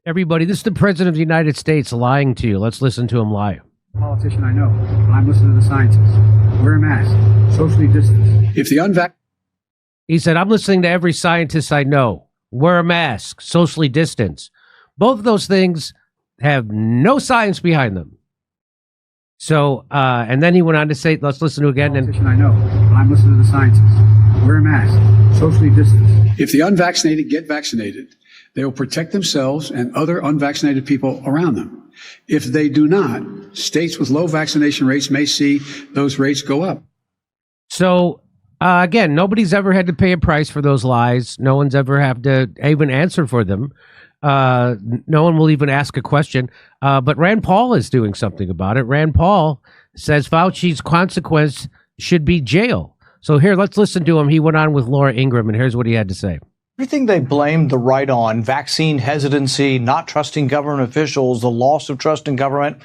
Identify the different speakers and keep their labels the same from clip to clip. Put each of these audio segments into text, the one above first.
Speaker 1: Everybody, this is the President of the United States lying to you. Let's listen to him lie.
Speaker 2: Politician I know, but I'm listening to the scientists. Wear a mask, socially distance. If the unvaccinated...
Speaker 1: He said, I'm listening to every scientist I know. Wear a mask, socially distance. Both of those things have no science behind them. So, and then he went on to say, let's listen to again.
Speaker 2: Politician I know, but I'm listening to the scientists. Wear a mask, socially distance. If the unvaccinated get vaccinated, they will protect themselves and other unvaccinated people around them. If they do not, states with low vaccination rates may see those rates go up.
Speaker 1: So, again, nobody's ever had to pay a price for those lies. No one's ever had to even answer for them. No one will even ask a question. But Rand Paul is doing something about it. Rand Paul says Fauci's consequence should be jail. So here, let's listen to him. He went on with Laura Ingraham, and here's what he had to say.
Speaker 3: Everything they blamed the right on, vaccine hesitancy, not trusting government officials, the loss of trust in government,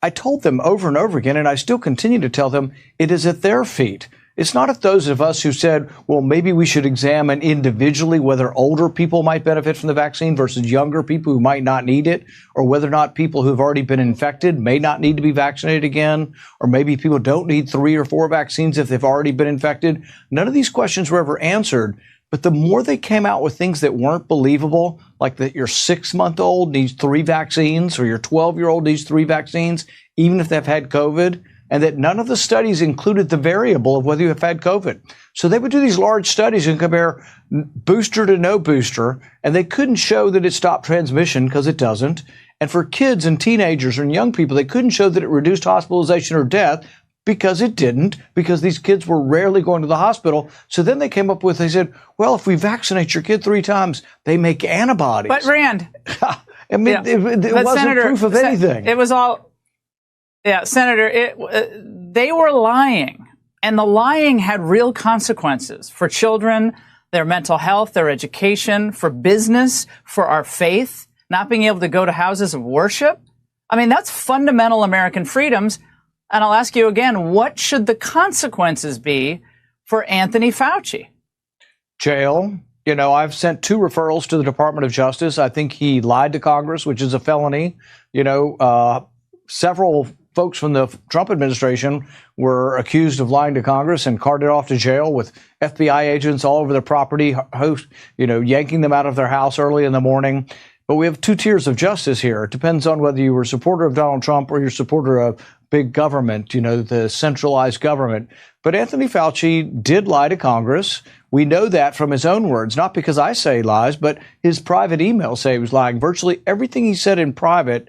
Speaker 3: I told them over and over again, and I still continue to tell them, it is at their feet. It's not at those of us who said, well, maybe we should examine individually whether older people might benefit from the vaccine versus younger people who might not need it, or whether or not people who've already been infected may not need to be vaccinated again, or maybe people don't need 3 or 4 vaccines if they've already been infected. None of these questions were ever answered. But the more they came out with things that weren't believable, like that your 6-month-old needs 3 vaccines or your 12-year-old needs 3 vaccines, even if they've had COVID, and that none of the studies included the variable of whether you have had COVID. So they would do these large studies and compare booster to no booster, and they couldn't show that it stopped transmission because it doesn't. And for kids and teenagers and young people, they couldn't show that it reduced hospitalization or death because it didn't, because these kids were rarely going to the hospital. So then they came up with, they said, well, if we vaccinate your kid 3 times, they make antibodies.
Speaker 4: But Rand,
Speaker 3: I mean, it wasn't
Speaker 4: Senator,
Speaker 3: proof of anything.
Speaker 4: It was all, yeah, Senator, they were lying. And the lying had real consequences for children, their mental health, their education, for business, for our faith, not being able to go to houses of worship. I mean, that's fundamental American freedoms. And I'll ask you again, what should the consequences be for Anthony Fauci?
Speaker 3: Jail. You know, I've sent 2 referrals to the Department of Justice. I think he lied to Congress, which is a felony. You know, several folks from the Trump administration were accused of lying to Congress and carted off to jail with FBI agents all over the property, yanking them out of their house early in the morning. But we have 2 tiers of justice here. It depends on whether you were a supporter of Donald Trump or you're a supporter of big government, the centralized government. But Anthony Fauci did lie to Congress. We know that from his own words, not because I say he lies, but his private emails say he was lying. Virtually everything he said in private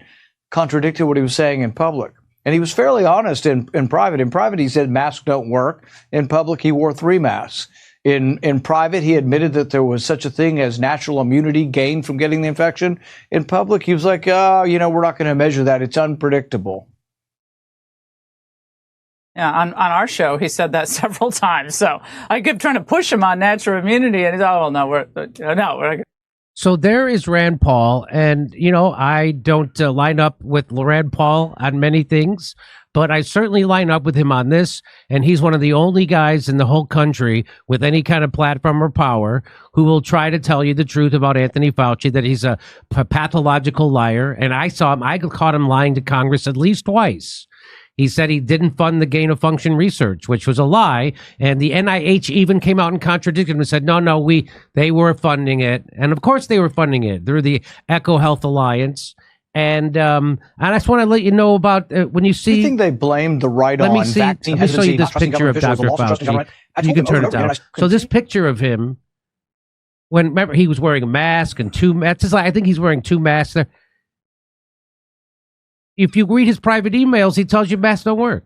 Speaker 3: contradicted what he was saying in public. And he was fairly honest in private. In private, he said masks don't work. In public, he wore 3 masks. In private, he admitted that there was such a thing as natural immunity gained from getting the infection. In public, he was like, we're not going to measure that. It's unpredictable.
Speaker 4: Yeah, on our show, he said that several times. So I kept trying to push him on natural immunity, and he's like, "Oh no, we're."
Speaker 1: So there is Rand Paul, and I don't line up with Rand Paul on many things, but I certainly line up with him on this. And he's one of the only guys in the whole country with any kind of platform or power who will try to tell you the truth about Anthony Fauci, that he's a pathological liar. And I caught him lying to Congress at least twice. He said he didn't fund the gain of function research, which was a lie. And the NIH even came out and contradicted him and said, no, they were funding it. And of course they were funding it through the Eco Health Alliance. And I just want to let you know about when you see.
Speaker 3: I think they blamed the right on vaccine hesitancy.
Speaker 1: Let me show you this picture of Dr. Fauci. You can turn it down. So this picture of him, remember he was wearing a mask and 2 masks. I think he's wearing 2 masks there. If you read his private emails, he tells you masks don't work.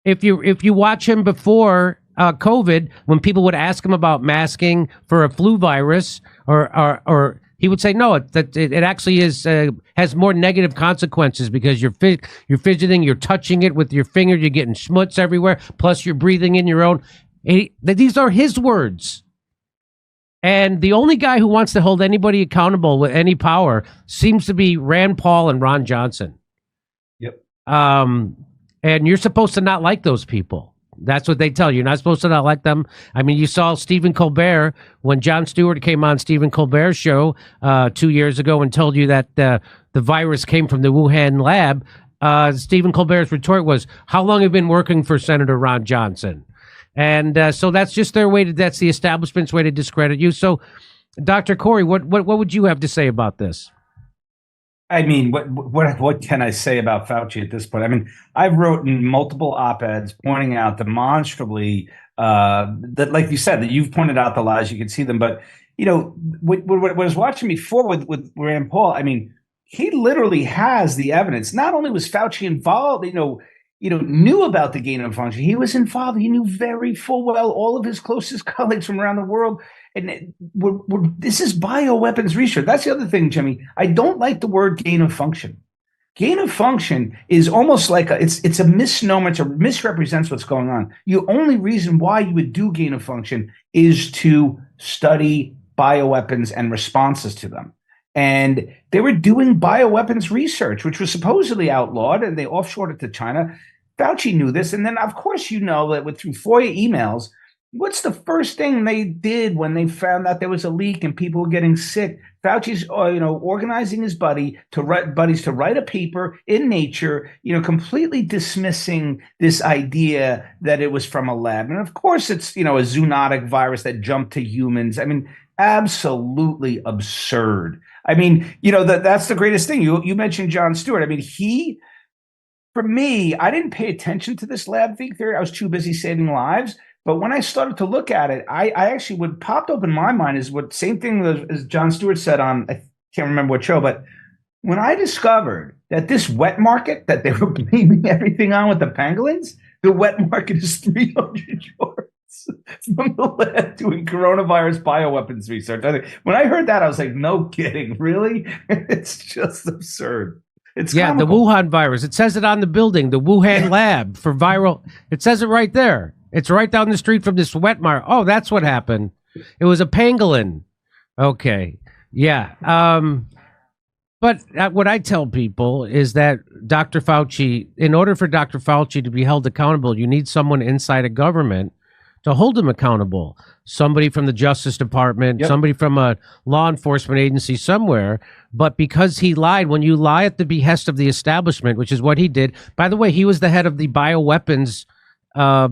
Speaker 1: If you watch him before COVID, when people would ask him about masking for a flu virus, or he would say no, it actually has more negative consequences because you're fidgeting, you're touching it with your finger, you're getting schmutz everywhere, plus you're breathing in your own. These are his words. And the only guy who wants to hold anybody accountable with any power seems to be Rand Paul and Ron Johnson.
Speaker 3: Yep.
Speaker 1: And you're supposed to not like those people. That's what they tell you. You're not supposed to not like them. I mean, you saw Stephen Colbert when Jon Stewart came on Stephen Colbert's show 2 years ago and told you that the virus came from the Wuhan lab. Stephen Colbert's retort was, "How long have you been working for Senator Ron Johnson?" And so that's just their way that's the establishment's way to discredit you. So, Dr. Corey, what would you have to say about this?
Speaker 5: I mean, what can I say about Fauci at this point? I mean, I've written multiple op-eds pointing out demonstrably that, like you said, that you've pointed out the lies, you can see them. But, you know, what I was watching before with Rand Paul, I mean, he literally has the evidence. Not only was Fauci involved, knew about the gain of function, he was involved. He knew very full well all of his closest colleagues from around the world. And this is bioweapons research. That's the other thing, Jimmy. I don't like the word gain of function. Gain of function is almost like it's a misnomer. It misrepresents what's going on. The only reason why you would do gain of function is to study bioweapons and responses to them. And they were doing bioweapons research, which was supposedly outlawed, and they offshored it to China. Fauci knew this. And then, of course, you know that through FOIA emails, what's the first thing they did when they found out there was a leak and people were getting sick? Fauci's, organizing his buddies to write a paper in Nature, completely dismissing this idea that it was from a lab. And of course, it's, a zoonotic virus that jumped to humans. I mean, absolutely absurd. I mean, that's the greatest thing. You mentioned Jon Stewart. I mean, for me, I didn't pay attention to this lab leak theory. I was too busy saving lives. But when I started to look at it, I actually, what popped up in my mind is same thing as Jon Stewart said on, I can't remember what show, but when I discovered that this wet market that they were blaming everything on with the pangolins, the wet market is 300 yards from the lab doing coronavirus bioweapons research. When I heard that, I was like, no kidding, really? It's just absurd. It's comical.
Speaker 1: The Wuhan virus. It says it on the building, the Wuhan lab for viral. It says it right there. It's right down the street from this wet market. Oh, that's what happened. It was a pangolin. Okay. Yeah. But what I tell people is that Dr. Fauci, in order for Dr. Fauci to be held accountable, you need someone inside a government to hold him accountable. Somebody from the Justice Department, somebody from a law enforcement agency somewhere. But because he lied, when you lie at the behest of the establishment, which is what he did. By the way, he was the head of the bioweapons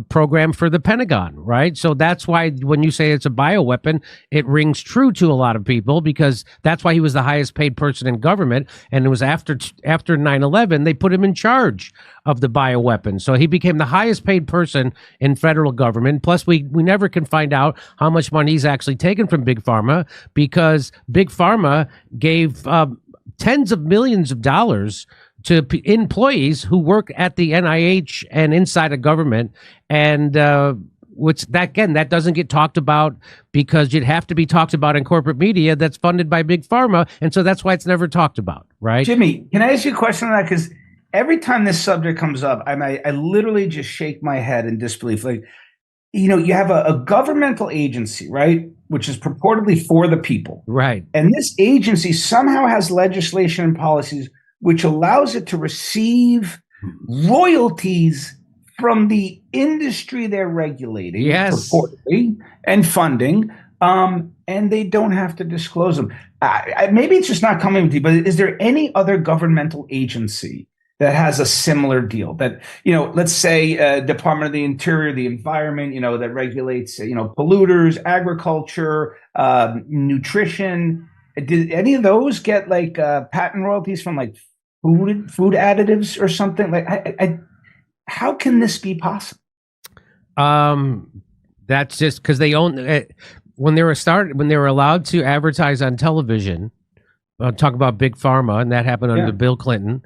Speaker 1: program for the Pentagon, right? So that's why when you say it's a bioweapon, it rings true to a lot of people, because that's why he was the highest paid person in government. And it was after 9/11, they put him in charge of the bioweapon. So he became the highest paid person in federal government. Plus, we never can find out how much money he's actually taken from Big Pharma, because Big Pharma gave tens of millions of dollars to employees who work at the NIH and inside a government. And that doesn't get talked about, because you'd have to be talked about in corporate media that's funded by Big Pharma. And so that's why it's never talked about, right?
Speaker 5: Jimmy, can I ask you a question on that? Because every time this subject comes up, I literally just shake my head in disbelief. Like, you have a governmental agency, right, which is purportedly for the people.
Speaker 1: Right.
Speaker 5: And this agency somehow has legislation and policies which allows it to receive royalties from the industry they're regulating, purportedly, and funding, and they don't have to disclose them. Maybe it's just not coming to you, but is there any other governmental agency that has a similar deal? That, let's say Department of the Interior, the Environment, that regulates, polluters, agriculture, nutrition. Did any of those get like patent royalties from like food additives or something? Like, how can this be possible?
Speaker 1: That's just because they own when they were allowed to advertise on television. Talk about Big Pharma, and that happened under Bill Clinton.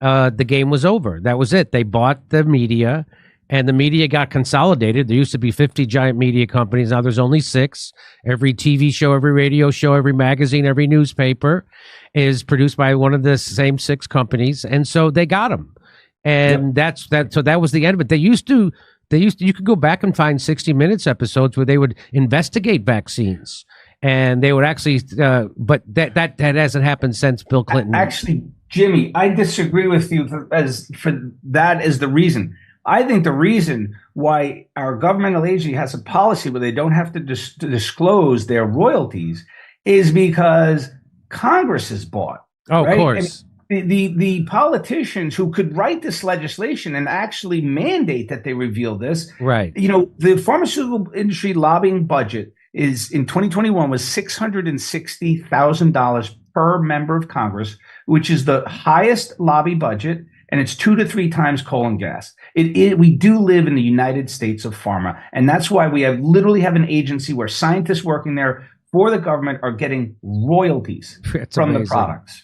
Speaker 1: The game was over. That was it. They bought the media. And the media got consolidated. There used to be 50 giant media companies. Now there's only 6. Every TV show, every radio show, every magazine, every newspaper is produced by one of the same 6 companies. And so they got them. And that's that. So that was the end of it. They used to, you could go back and find 60 Minutes episodes where they would investigate vaccines. And they would actually, but that hasn't happened since Bill Clinton.
Speaker 5: Actually, Jimmy, I disagree with you. That is the reason. I think the reason why our governmental agency has a policy where they don't have to disclose their royalties is because Congress is bought.
Speaker 1: Oh,
Speaker 5: right?
Speaker 1: of course.
Speaker 5: The politicians who could write this legislation and actually mandate that they reveal this,
Speaker 1: right?
Speaker 5: The pharmaceutical industry lobbying budget is in 2021 was $660,000 per member of Congress, which is the highest lobby budget, and it's 2 to 3 times coal and gas. We do live in the United States of pharma, and that's why we literally have an agency where scientists working there for the government are getting royalties from the products.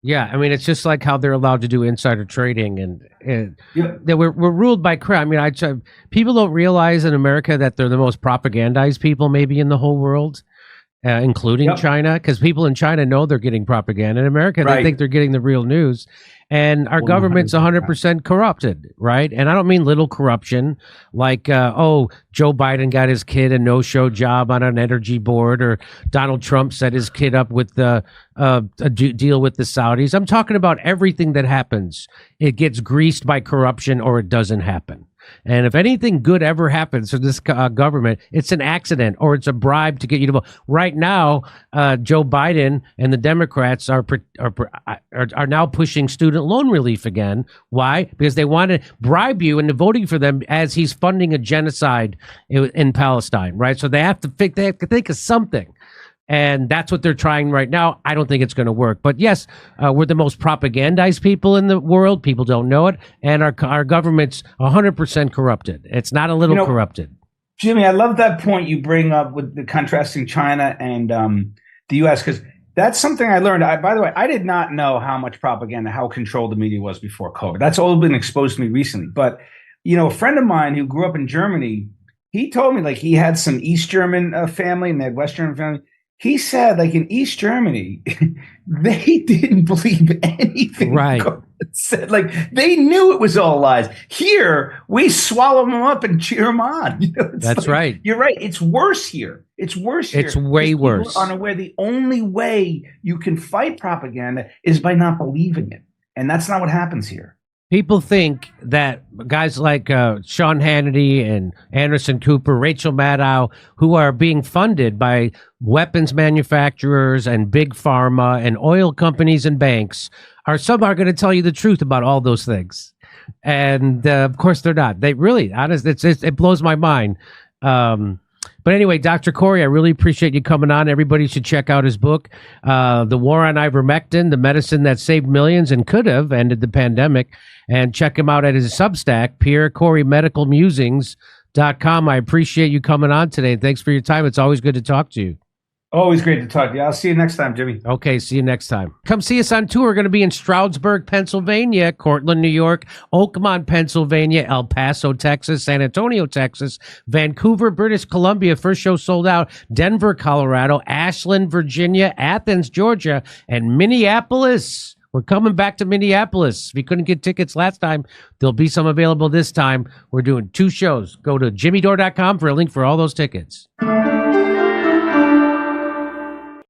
Speaker 1: Yeah, I mean, it's just like how they're allowed to do insider trading, and that we're ruled by crime. I mean, people don't realize in America that they're the most propagandized people maybe in the whole world, including China, because people in China know they're getting propaganda. In America, they think they're getting the real news. And our government's 100% corrupted, right? And I don't mean little corruption, like, Joe Biden got his kid a no-show job on an energy board, or Donald Trump set his kid up with a deal with the Saudis. I'm talking about everything that happens. It gets greased by corruption, or it doesn't happen. And if anything good ever happens to this government, it's an accident or it's a bribe to get you to vote. Right now, Joe Biden and the Democrats are now pushing student loan relief again. Why? Because they want to bribe you into voting for them as he's funding a genocide in Palestine, right? So they have to think of something. And that's what they're trying right now. I don't think it's going to work. But yes, we're the most propagandized people in the world. People don't know it. And our government's 100% corrupted. It's not a little corrupted.
Speaker 5: Jimmy, I love that point you bring up with the contrasting China and the U.S. because that's something I learned. By the way, I did not know how much propaganda, how controlled the media was before COVID. That's all been exposed to me recently. But, a friend of mine who grew up in Germany, he told me he had some East German family and they had West German family. He said, in East Germany, they didn't believe anything.
Speaker 1: Right.
Speaker 5: Said. They knew it was all lies. Here, we swallow them up and cheer them on.
Speaker 1: That's right.
Speaker 5: You're right. It's worse here. It's worse here.
Speaker 1: It's way worse.
Speaker 5: People are unaware the only way you can fight propaganda is by not believing it. And that's not what happens here.
Speaker 1: People think that guys like Sean Hannity and Anderson Cooper, Rachel Maddow, who are being funded by weapons manufacturers and big pharma and oil companies and banks, are somehow going to tell you the truth about all those things. And of course they're not. They really, honestly, it blows my mind. But anyway, Dr. Corey, I really appreciate you coming on. Everybody should check out his book, The War on Ivermectin, the medicine that saved millions and could have ended the pandemic. And check him out at his Substack, PierreCoreyMedicalMusings.com. I appreciate you coming on today. Thanks for your time. It's always good to talk to you.
Speaker 5: Always great to talk to you. I'll see you next time, Jimmy.
Speaker 1: Okay, see you next time. Come see us on tour. We're going to be in Stroudsburg, Pennsylvania, Cortland, New York, Oakmont, Pennsylvania, El Paso, Texas, San Antonio, Texas, Vancouver, British Columbia. First show sold out. Denver, Colorado, Ashland, Virginia, Athens, Georgia, and Minneapolis. We're coming back to Minneapolis. If you couldn't get tickets last time, there'll be some available this time. We're doing 2 shows. Go to jimmydore.com for a link for all those tickets.